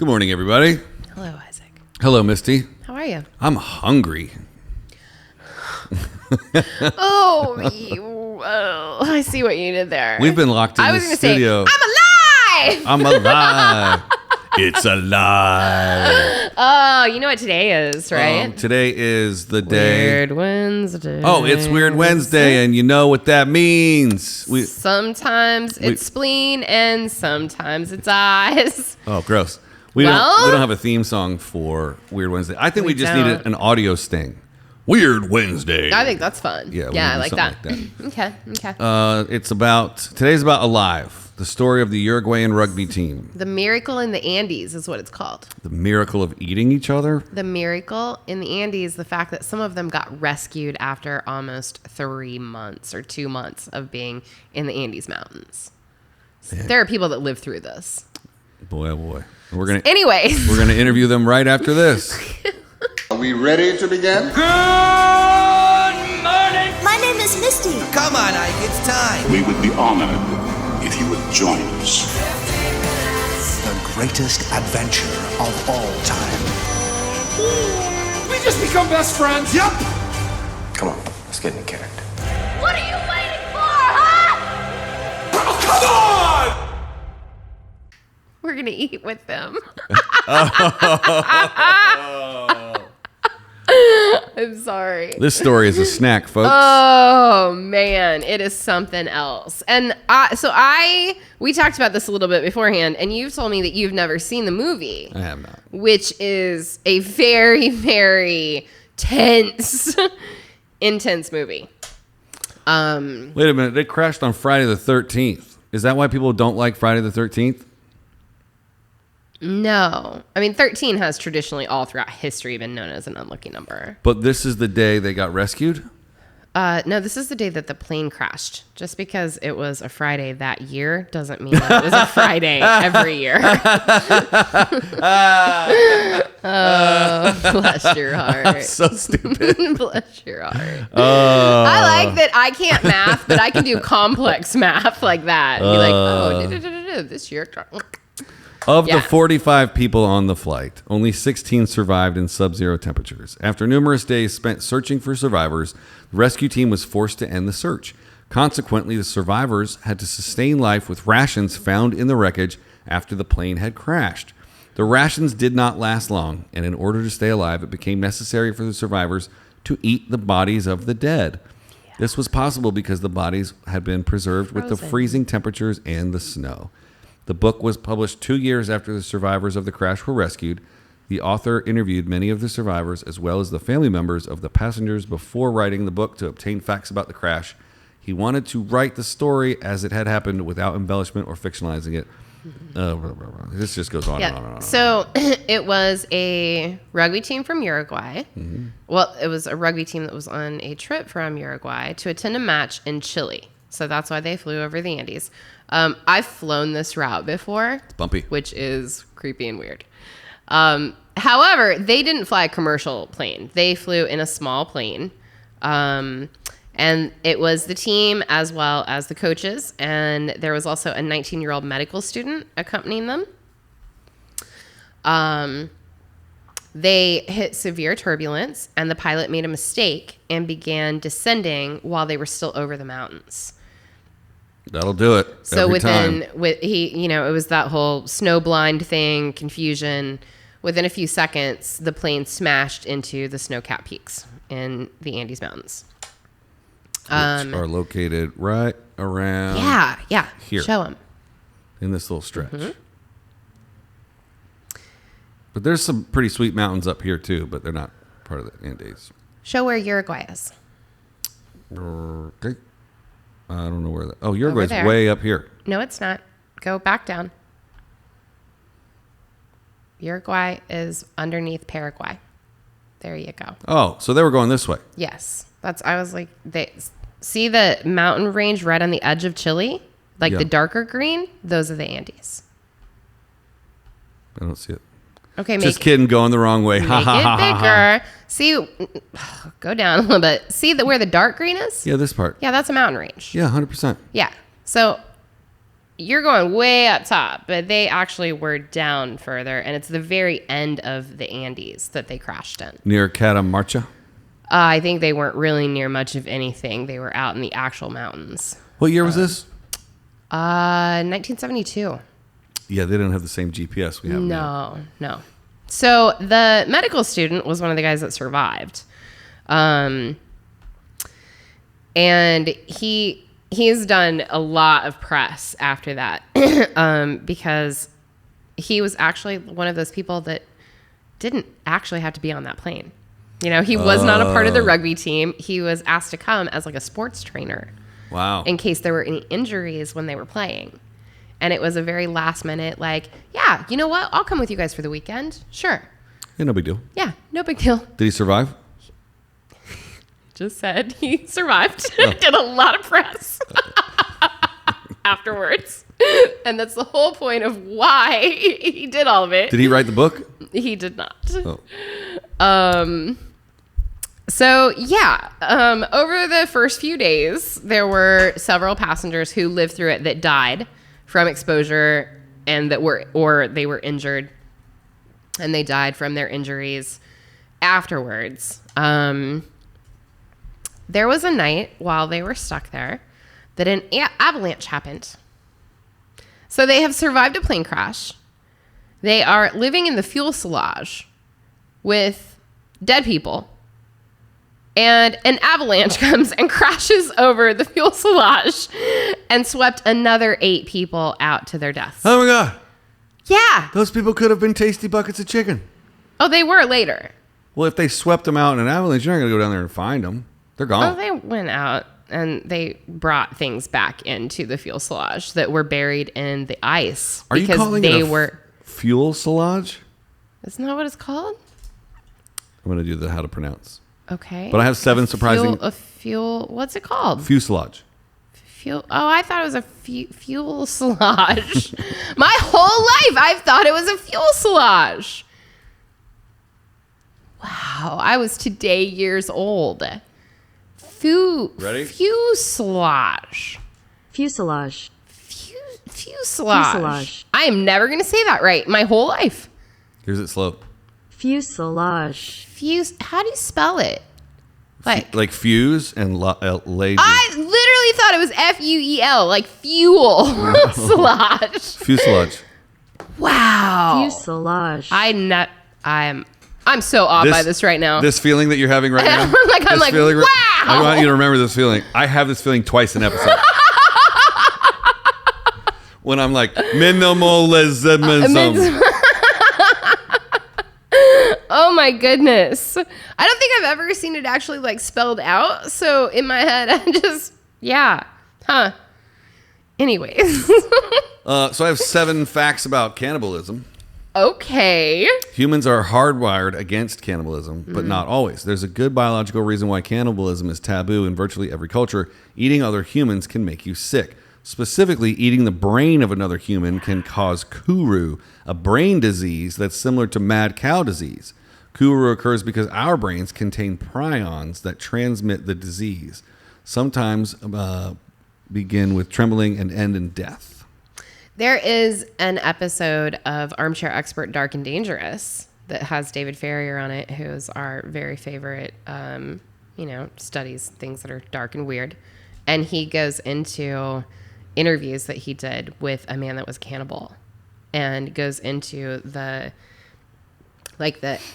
Good morning, everybody. Hello, Isaac. Hello, Misty. How are you? I'm hungry. I see what you did there. We've been locked in the studio. Say, I'm alive! I'm alive. It's alive. Oh, you know what today is, right? Today is the day. Weird Wednesday. Oh, it's Weird Wednesday, and you know what that means. Sometimes it's spleen, and sometimes it's eyes. Oh, gross. We don't have a theme song for Weird Wednesday. I think we just needed an audio sting. Weird Wednesday. I think that's fun. Yeah, I like that. Okay. Today's about Alive, the story of the Uruguayan rugby team. The Miracle in the Andes is what it's called. The miracle of eating each other? The miracle in the Andes, the fact that some of them got rescued after almost 3 months or 2 months of being in the Andes Mountains. Yeah. There are people that live through this. Boy, oh boy. We're gonna interview them right after this. Are we ready to begin? Good morning! My name is Misty. Come on, Ike, it's time. We would be honored if you would join us. The greatest adventure of all time. We just become best friends. Yep. Come on, let's get in character. What are you waiting for, huh? Oh, come on! We're going to eat with them. I'm sorry. This story is a snack, folks. Oh man, it is something else. And we talked about this a little bit beforehand, and you've told me that you've never seen the movie. I have not. Which is a very, very intense movie. Wait a minute. They crashed on Friday the 13th. Is that why people don't like Friday the 13th? No. I mean, 13 has traditionally all throughout history been known as an unlucky number. But this is the day they got rescued? No, this is the day that the plane crashed. Just because it was a Friday that year doesn't mean that it was a Friday every year. Oh, bless your heart. So stupid. Bless your heart. I like that I can't math, but I can do complex math like that. Be like, this year... Of the 45 people on the flight, only 16 survived in sub-zero temperatures. After numerous days spent searching for survivors, the rescue team was forced to end the search. Consequently, the survivors had to sustain life with rations found in the wreckage after the plane had crashed. The rations did not last long, and in order to stay alive, it became necessary for the survivors to eat the bodies of the dead. Yeah. This was possible because the bodies had been preserved with the freezing temperatures and the snow. The book was published 2 years after the survivors of the crash were rescued. The author interviewed many of the survivors as well as the family members of the passengers before writing the book to obtain facts about the crash. He wanted to write the story as it had happened without embellishment or fictionalizing it. This just goes on and on and on. So it was a rugby team from Uruguay. Mm-hmm. Well, it was a rugby team that was on a trip from Uruguay to attend a match in Chile. So that's why they flew over the Andes. I've flown this route before. It's bumpy. Which is creepy and weird. However, they didn't fly a commercial plane. They flew in a small plane. And it was the team as well as the coaches. And there was also a 19-year-old medical student accompanying them. They hit severe turbulence, and the pilot made a mistake and began descending while they were still over the mountains. That'll do it. So it was that whole snow blind thing, confusion. Within a few seconds, the plane smashed into the snow-capped peaks in the Andes Mountains. Which are located right around here. Show them. In this little stretch. Mm-hmm. But there's some pretty sweet mountains up here, too, but they're not part of the Andes. Show where Uruguay is. Okay. I don't know where that... Oh, Uruguay's way up here. No, it's not. Go back down. Uruguay is underneath Paraguay. There you go. Oh, so they were going this way. Yes. I was like... See the mountain range right on the edge of Chile? The darker green? Those are the Andes. I don't see it. Okay, just kidding, going the wrong way. Make it bigger. See, go down a little bit. See where the dark green is? Yeah, this part. Yeah, that's a mountain range. Yeah, 100%. Yeah. So you're going way up top, but they actually were down further, and it's the very end of the Andes that they crashed in. Near Catamarca? I think they weren't really near much of anything. They were out in the actual mountains. What year was this? 1972. Yeah, they didn't have the same GPS we have now. No. So the medical student was one of the guys that survived. And he's done a lot of press after that because he was actually one of those people that didn't actually have to be on that plane. You know, he was not a part of the rugby team. He was asked to come as like a sports trainer. Wow. In case there were any injuries when they were playing. And it was a very last minute, like, yeah, you know what? I'll come with you guys for the weekend. Sure. Yeah, no big deal. Yeah, no big deal. Did he survive? Just said he survived. Did a lot of press afterwards. And that's the whole point of why he did all of it. Did he write the book? He did not. Oh. So yeah, over the first few days, there were several passengers who lived through it that died from exposure and they were injured, and they died from their injuries afterwards. There was a night while they were stuck there that an avalanche happened. So they have survived a plane crash. They are living in the fuselage with dead people. And an avalanche comes and crashes over the fuselage and swept another 8 people out to their deaths. Oh my God. Yeah. Those people could have been tasty buckets of chicken. Oh, they were later. Well, if they swept them out in an avalanche, you're not going to go down there and find them. They're gone. Oh, they went out and they brought things back into the fuselage that were buried in the ice. Are you calling they it a fuselage? Isn't that what it's called? I'm going to do the how to pronounce. Okay. But I have 7 surprising... What's it called? Fuselage. Oh, I thought it was a fuselage. My whole life, I've thought it was a fuselage. Wow, I was today years old. Ready? Fuselage. Fuselage. Fuselage. I am never going to say that right my whole life. Here's it slow. Fuselage. How do you spell it? Like fuse and laser. I literally thought it was F-U-E-L, like fuel. Fuselage. Fuselage. Wow. Fuselage. I'm so awed by this right now. This feeling that you're having right now. I'm like, wow. I want you to remember this feeling. I have this feeling twice an episode. When I'm like, minimalism. Oh my goodness. I don't think I've ever seen it actually like spelled out. So in my head, I just, yeah. Huh. Anyways. So I have 7 facts about cannibalism. Okay. Humans are hardwired against cannibalism, but not always. There's a good biological reason why cannibalism is taboo in virtually every culture. Eating other humans can make you sick. Specifically, eating the brain of another human can cause kuru, a brain disease that's similar to mad cow disease. Kuru occurs because our brains contain prions that transmit the disease, sometimes begin with trembling and end in death. There is an episode of Armchair Expert Dark and Dangerous that has David Farrier on it, who's our very favorite, studies things that are dark and weird. And he goes into interviews that he did with a man that was cannibal and goes into the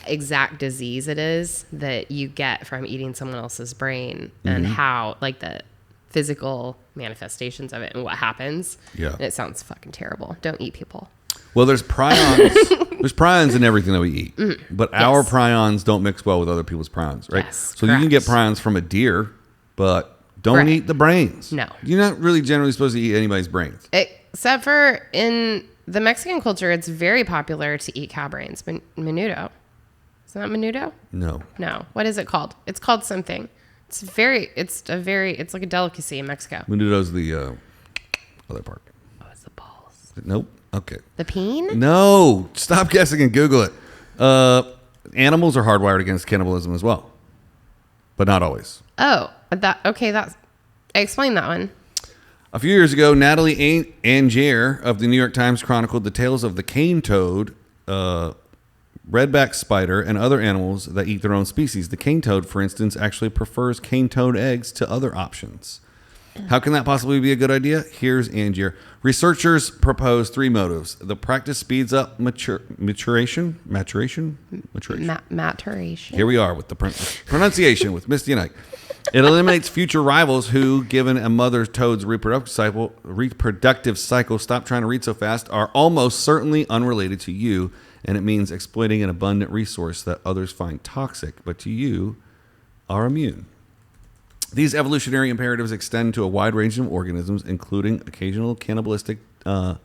exact disease it is that you get from eating someone else's brain and how the physical manifestations of it and what happens. Yeah. And it sounds fucking terrible. Don't eat people. Well, there's prions. There's prions in everything that we eat, but our prions don't mix well with other people's prions, right? Yes, so you can get prions from a deer, but don't eat the brains. No. You're not really generally supposed to eat anybody's brains. Except for in the Mexican culture, it's very popular to eat cow brains. Menudo. Isn't that menudo? No. No. What is it called? It's called something. It's like a delicacy in Mexico. Menudo's the other part. Oh, it's the balls. Nope. Okay. The peen? No. Stop guessing and Google it. Animals are hardwired against cannibalism as well, but not always. Oh, explain that one. A few years ago, Natalie Angier of the New York Times chronicled the tales of the cane toad, redback spider, and other animals that eat their own species. The cane toad, for instance, actually prefers cane toad eggs to other options. How can that possibly be a good idea? Here's Angier. Researchers propose 3 motives. The practice speeds up maturation. Here we are with the pronunciation with Misty and Ike. It eliminates future rivals who, given a mother toad's reproductive cycle, stop trying to read so fast, are almost certainly unrelated to you, and it means exploiting an abundant resource that others find toxic, but to you are immune. These evolutionary imperatives extend to a wide range of organisms, including occasional cannibalistic from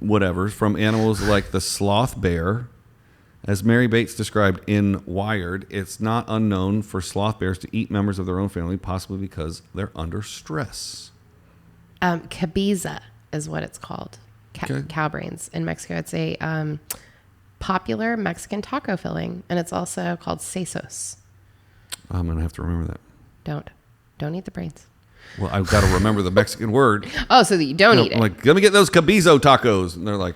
animals like the sloth bear. As Mary Bates described in Wired, it's not unknown for sloth bears to eat members of their own family, possibly because they're under stress. Cabiza is what it's called. Cow brains. In Mexico, it's a popular Mexican taco filling, and it's also called sesos. I'm going to have to remember that. Don't eat the brains. Well, I've got to remember the Mexican word. Oh, so that you don't eat it. I'm like, let me get those cabizo tacos. And they're like,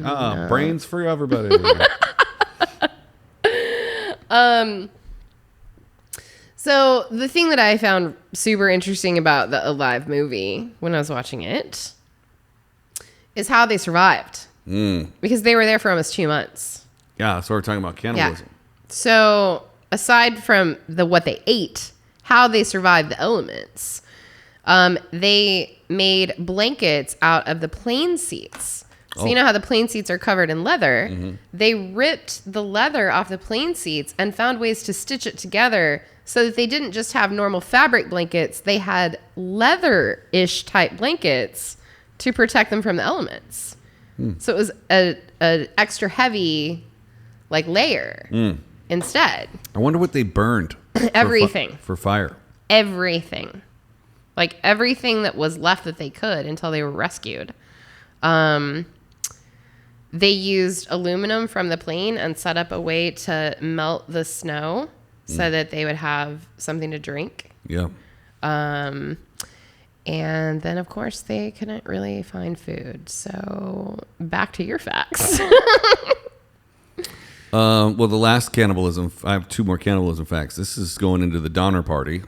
brains for everybody. So the thing that I found super interesting about the Alive movie when I was watching it is how they survived. Because they were there for almost 2 months. Yeah, so we're talking about cannibalism. Yeah. So aside from what they ate, how they survived the elements, they made blankets out of the plane seats. So you know how the plane seats are covered in leather? Mm-hmm. They ripped the leather off the plane seats and found ways to stitch it together so that they didn't just have normal fabric blankets. They had leather-ish type blankets to protect them from the elements. So it was an extra heavy layer instead. I wonder what they burned. Everything. For fire. Everything. Everything that was left that they could until they were rescued. They used aluminum from the plane and set up a way to melt the snow so that they would have something to drink. Yeah. And then, of course, they couldn't really find food. So back to your facts. Well, the last cannibalism, I have 2 more cannibalism facts. This is going into the Donner Party,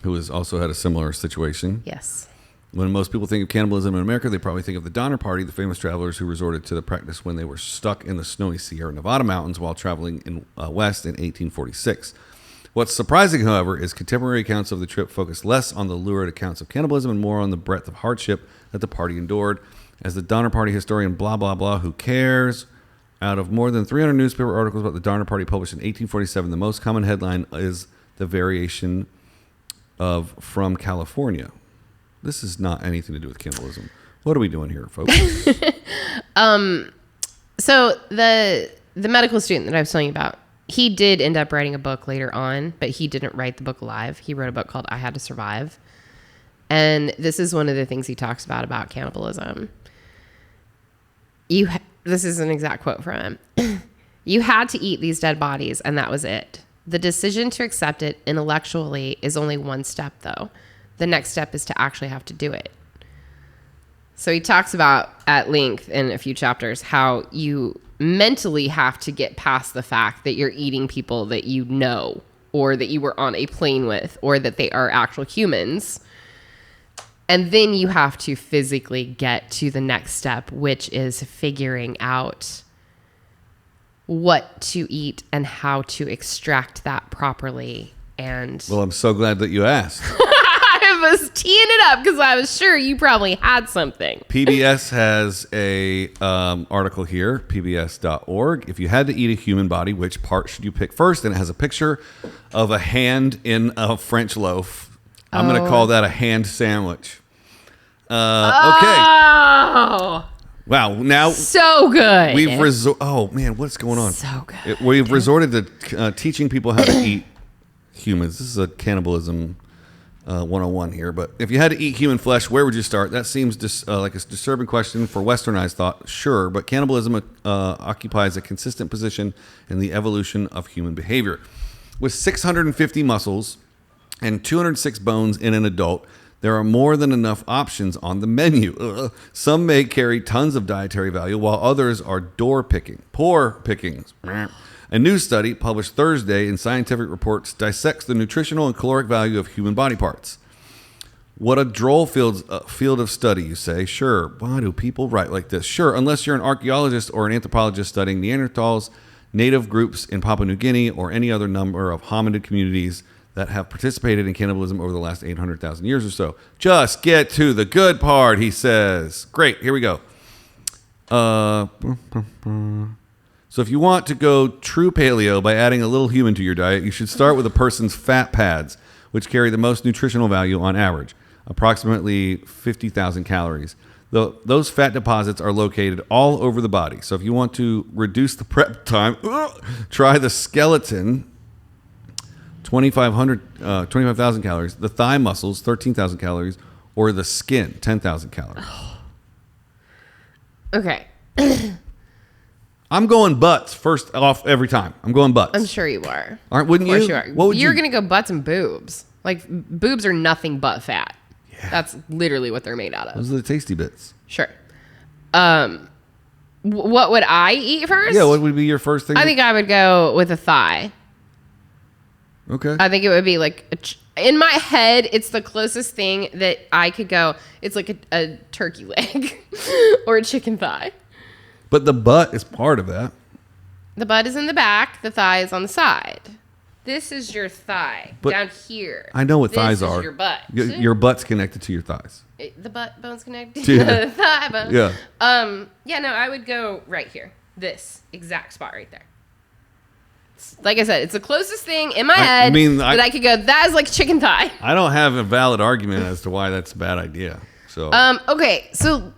who has also had a similar situation. Yes. When most people think of cannibalism in America, they probably think of the Donner Party, the famous travelers who resorted to the practice when they were stuck in the snowy Sierra Nevada mountains while traveling in west in 1846. What's surprising, however, is contemporary accounts of the trip focus less on the lurid accounts of cannibalism and more on the breadth of hardship that the party endured. As the Donner Party historian, blah, blah, blah, who cares? Out of more than 300 newspaper articles about the Donner Party published in 1847, the most common headline is the variation of "From California." This is not anything to do with cannibalism. What are we doing here, folks? So the medical student that I was telling you about, he did end up writing a book later on, but he didn't write the book alive. He wrote a book called I Had to Survive. And this is one of the things he talks about cannibalism. This is an exact quote from him. You had to eat these dead bodies, and that was it. The decision to accept it intellectually is only one step, though. The next step is to actually have to do it. So he talks about at length in a few chapters how you mentally have to get past the fact that you're eating people that you know, or that you were on a plane with, or that they are actual humans. And then you have to physically get to the next step, which is figuring out what to eat and how to extract that properly. And well, I'm so glad that you asked. I was teeing it up because I was sure you probably had something. PBS has a article here, pbs.org. If you had to eat a human body, which part should you pick first? And it has a picture of a hand in a French loaf. I'm going to call that a hand sandwich. Okay. Oh, wow. Now so good. We've oh man, what's going on? So good. We've resorted to teaching people how to eat humans. This is a cannibalism 101 here. But if you had to eat human flesh, where would you start? That seems like a disturbing question for westernized thought. Sure, but cannibalism occupies a consistent position in the evolution of human behavior. With 650 muscles and 206 bones in an adult, There are more than enough options on the menu. Some may carry tons of dietary value, while others are poor pickings. A new study published Thursday in Scientific Reports dissects the nutritional and caloric value of human body parts. What a droll field of study, you say. Sure. Why do people write like this? Sure, unless you're an archaeologist or an anthropologist studying Neanderthals, native groups in Papua New Guinea, or any other number of hominid communities that have participated in cannibalism over the last 800,000 years or so. Just get to the good part, he says. Great, here we go. So if you want to go true paleo by adding a little human to your diet, you should start with a person's fat pads, which carry the most nutritional value on average, approximately 50,000 calories. Those fat deposits are located all over the body. So if you want to reduce the prep time, try the skeleton, 25,000 calories, the thigh muscles, 13,000 calories, or the skin, 10,000 calories. Okay. I'm going butts first off every time. I'm going butts. I'm sure you are. Wouldn't you? Of course you are. What would You're going to go butts and boobs. Like, boobs are nothing but fat. Yeah. That's literally what they're made out of. Those are the tasty bits. Sure. What would I eat first? Yeah, what would be your first thing? I think I would go with a thigh. Okay. I think it would be like, in my head, it's the closest thing that I could go. It's like a turkey leg or a chicken thigh. But the butt is part of that. The butt is in the back. The thigh is on the side. This is your thigh down here. I know what thighs are. This is your butt. Your butt's connected to your thighs. The butt bone's connected to the thigh bone. Yeah. Yeah, no, I would go right here. This exact spot right there. Like I said, it's the closest thing in my head that I could go, that is like chicken thigh. I don't have a valid argument as to why that's a bad idea. So okay, so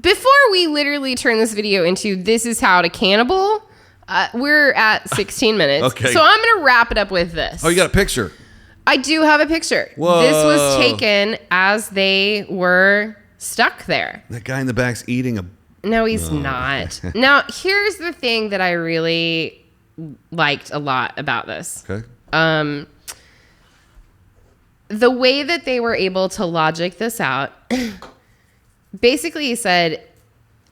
before we literally turn this video into this is how to cannibal, we're at 16 minutes. Okay. So I'm going to wrap it up with this. Oh, you got a picture? I do have a picture. Whoa. This was taken as they were stuck there. That guy in the back's eating a... No, he's not. Now, here's the thing that I really liked a lot about this. Okay. The way that they were able to logic this out... Basically, he said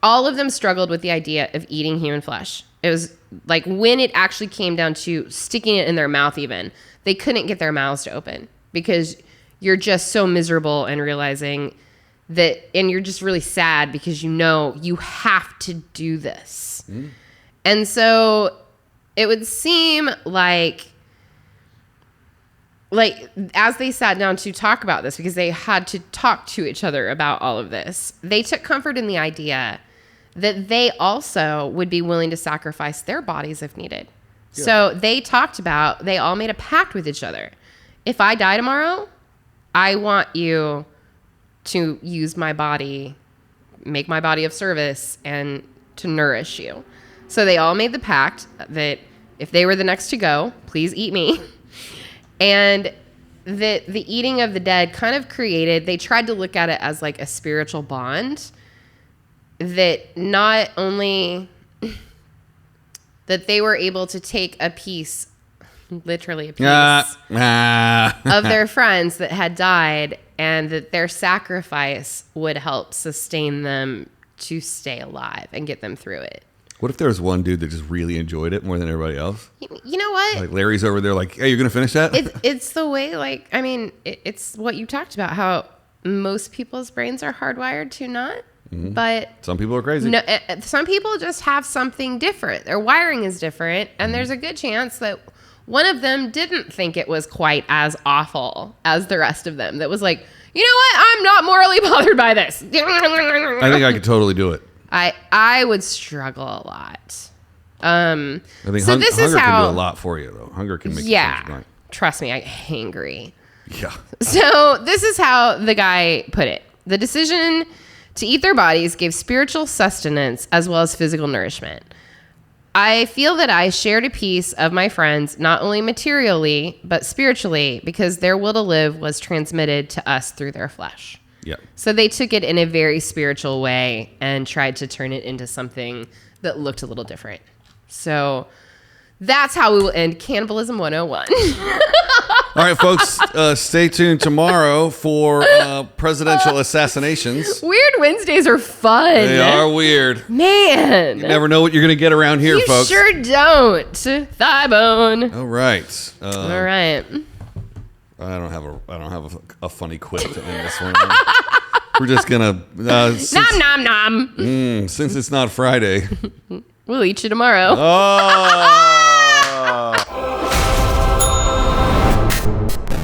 all of them struggled with the idea of eating human flesh. It was like when it actually came down to sticking it in their mouth even, they couldn't get their mouths to open because you're just so miserable and realizing that, and you're just really sad because you know you have to do this. Mm. And so it would seem like as they sat down to talk about this, because they had to talk to each other about all of this, they took comfort in the idea that they also would be willing to sacrifice their bodies if needed. Yeah. So they all made a pact with each other. If I die tomorrow, I want you to use my body, make my body of service, and to nourish you. So they all made the pact that if they were the next to go, please eat me. And the eating of the dead kind of they tried to look at it as like a spiritual bond that not only that they were able to take a piece, literally a piece of their friends that had died, and that their sacrifice would help sustain them to stay alive and get them through it. What if there was one dude that just really enjoyed it more than everybody else? You know what? Like Larry's over there like, hey, you're going to finish that? It's the way, like, I mean, it's what you talked about, how most people's brains are hardwired to not. Mm-hmm. But some people are crazy. No, some people just have something different. Their wiring is different. And there's a good chance that one of them didn't think it was quite as awful as the rest of them. That was like, you know what? I'm not morally bothered by this. I think I could totally do it. I would struggle a lot. I think so this is how, can do a lot for you, though. Hunger can make you change. Trust me, I'm hangry. Yeah. So this is how the guy put it. The decision to eat their bodies gave spiritual sustenance as well as physical nourishment. I feel that I shared a piece of my friends, not only materially, but spiritually, because their will to live was transmitted to us through their flesh. Yep. So they took it in a very spiritual way and tried to turn it into something that looked a little different. So that's how we will end Cannibalism 101. All right, folks, stay tuned tomorrow for presidential assassinations. Weird Wednesdays are fun. They are weird. Man. You never know what you're going to get around here, You folks. sure don't. Thigh bone. All right. All right. I don't have a funny quip to end this one. We're just gonna Nom nom nom. since it's not Friday. We'll eat you tomorrow. Oh.